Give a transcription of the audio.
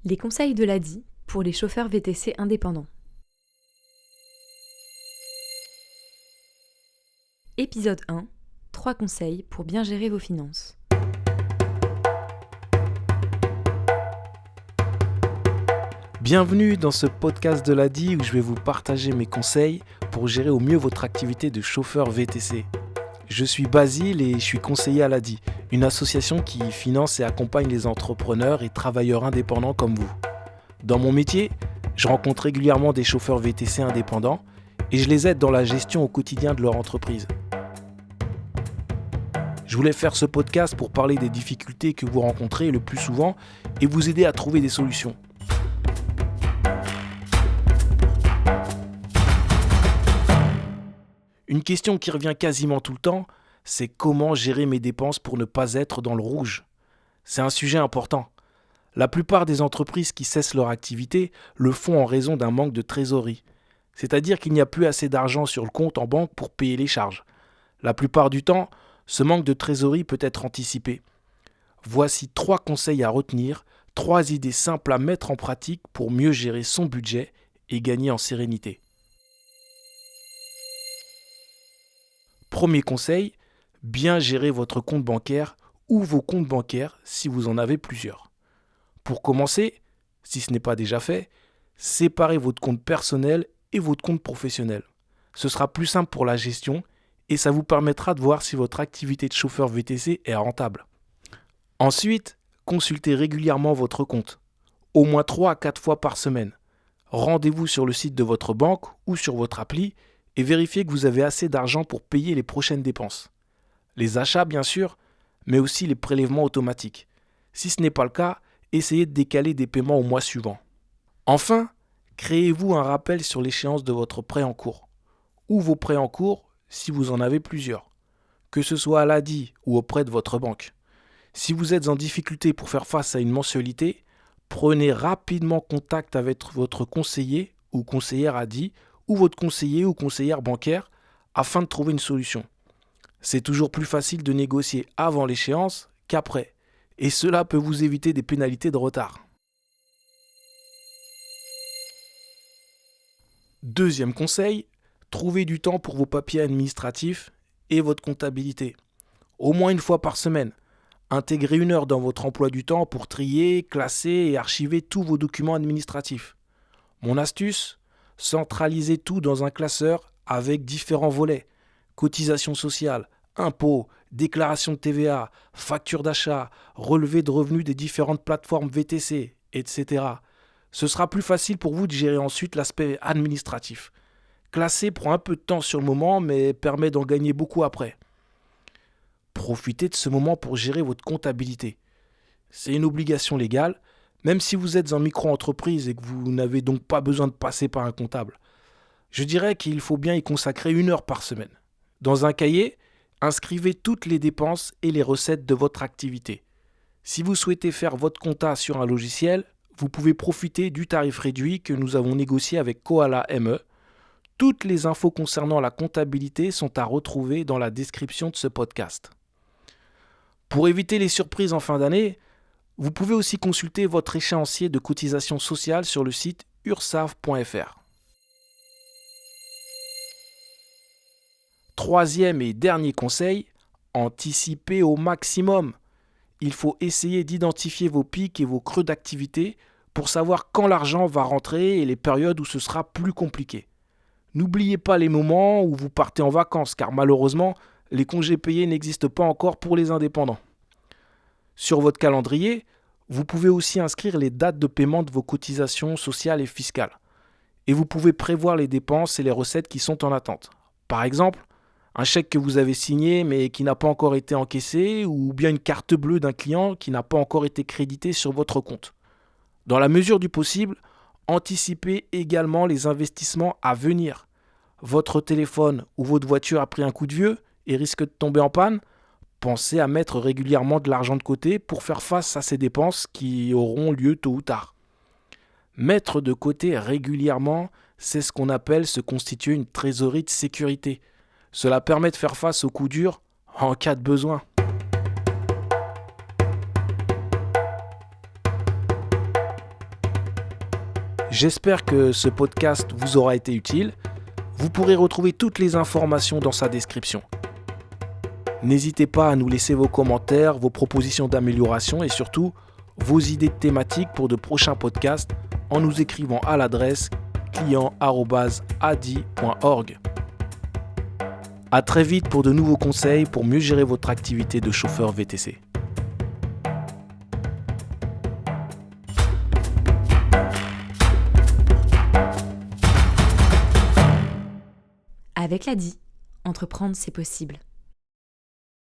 Les conseils de l'ADI pour les chauffeurs VTC indépendants. Épisode 1. 3 conseils pour bien gérer vos finances. Bienvenue dans ce podcast de l'ADI où je vais vous partager mes conseils pour gérer au mieux votre activité de chauffeur VTC. Je suis Basile et je suis conseiller à l'ADI, une association qui finance et accompagne les entrepreneurs et travailleurs indépendants comme vous. Dans mon métier, je rencontre régulièrement des chauffeurs VTC indépendants et je les aide dans la gestion au quotidien de leur entreprise. Je voulais faire ce podcast pour parler des difficultés que vous rencontrez le plus souvent et vous aider à trouver des solutions. Une question qui revient quasiment tout le temps, c'est comment gérer mes dépenses pour ne pas être dans le rouge. C'est un sujet important. La plupart des entreprises qui cessent leur activité le font en raison d'un manque de trésorerie. C'est-à-dire qu'il n'y a plus assez d'argent sur le compte en banque pour payer les charges. La plupart du temps, ce manque de trésorerie peut être anticipé. Voici 3 conseils à retenir, 3 idées simples à mettre en pratique pour mieux gérer son budget et gagner en sérénité. Premier conseil, bien gérer votre compte bancaire ou vos comptes bancaires si vous en avez plusieurs. Pour commencer, si ce n'est pas déjà fait, séparez votre compte personnel et votre compte professionnel. Ce sera plus simple pour la gestion et ça vous permettra de voir si votre activité de chauffeur VTC est rentable. Ensuite, consultez régulièrement votre compte, au moins 3 à 4 fois par semaine. Rendez-vous sur le site de votre banque ou sur votre appli et vérifiez que vous avez assez d'argent pour payer les prochaines dépenses. Les achats bien sûr, mais aussi les prélèvements automatiques. Si ce n'est pas le cas, essayez de décaler des paiements au mois suivant. Enfin, créez-vous un rappel sur l'échéance de votre prêt en cours, ou vos prêts en cours si vous en avez plusieurs, que ce soit à l'ADI ou auprès de votre banque. Si vous êtes en difficulté pour faire face à une mensualité, prenez rapidement contact avec votre conseiller ou conseillère ADI ou votre conseiller ou conseillère bancaire afin de trouver une solution. C'est toujours plus facile de négocier avant l'échéance qu'après, et cela peut vous éviter des pénalités de retard. Deuxième conseil, trouvez du temps pour vos papiers administratifs et votre comptabilité. Au moins une fois par semaine, intégrez 1 heure dans votre emploi du temps pour trier, classer et archiver tous vos documents administratifs. Mon astuce ? Centralisez tout dans un classeur avec différents volets. Cotisation sociale, impôts, déclaration de TVA, facture d'achat, relevé de revenus des différentes plateformes VTC, etc. Ce sera plus facile pour vous de gérer ensuite l'aspect administratif. Classer prend un peu de temps sur le moment, mais permet d'en gagner beaucoup après. Profitez de ce moment pour gérer votre comptabilité. C'est une obligation légale, même si vous êtes en micro-entreprise et que vous n'avez donc pas besoin de passer par un comptable. Je dirais qu'il faut bien y consacrer 1 heure par semaine. Dans un cahier, inscrivez toutes les dépenses et les recettes de votre activité. Si vous souhaitez faire votre compta sur un logiciel, vous pouvez profiter du tarif réduit que nous avons négocié avec Koala ME. Toutes les infos concernant la comptabilité sont à retrouver dans la description de ce podcast. Pour éviter les surprises en fin d'année, vous pouvez aussi consulter votre échéancier de cotisation sociale sur le site ursaf.fr. Troisième et dernier conseil, anticipez au maximum. Il faut essayer d'identifier vos pics et vos creux d'activité pour savoir quand l'argent va rentrer et les périodes où ce sera plus compliqué. N'oubliez pas les moments où vous partez en vacances car malheureusement, les congés payés n'existent pas encore pour les indépendants. Sur votre calendrier, vous pouvez aussi inscrire les dates de paiement de vos cotisations sociales et fiscales. Et vous pouvez prévoir les dépenses et les recettes qui sont en attente. Par exemple, un chèque que vous avez signé mais qui n'a pas encore été encaissé ou bien une carte bleue d'un client qui n'a pas encore été crédité sur votre compte. Dans la mesure du possible, anticipez également les investissements à venir. Votre téléphone ou votre voiture a pris un coup de vieux et risque de tomber en panne. Pensez à mettre régulièrement de l'argent de côté pour faire face à ces dépenses qui auront lieu tôt ou tard. Mettre de côté régulièrement, c'est ce qu'on appelle se constituer une trésorerie de sécurité. Cela permet de faire face aux coups durs en cas de besoin. J'espère que ce podcast vous aura été utile. Vous pourrez retrouver toutes les informations dans sa description. N'hésitez pas à nous laisser vos commentaires, vos propositions d'amélioration et surtout vos idées de thématiques pour de prochains podcasts en nous écrivant à l'adresse client@adi.org. À très vite pour de nouveaux conseils pour mieux gérer votre activité de chauffeur VTC. Avec l'ADI, entreprendre c'est possible.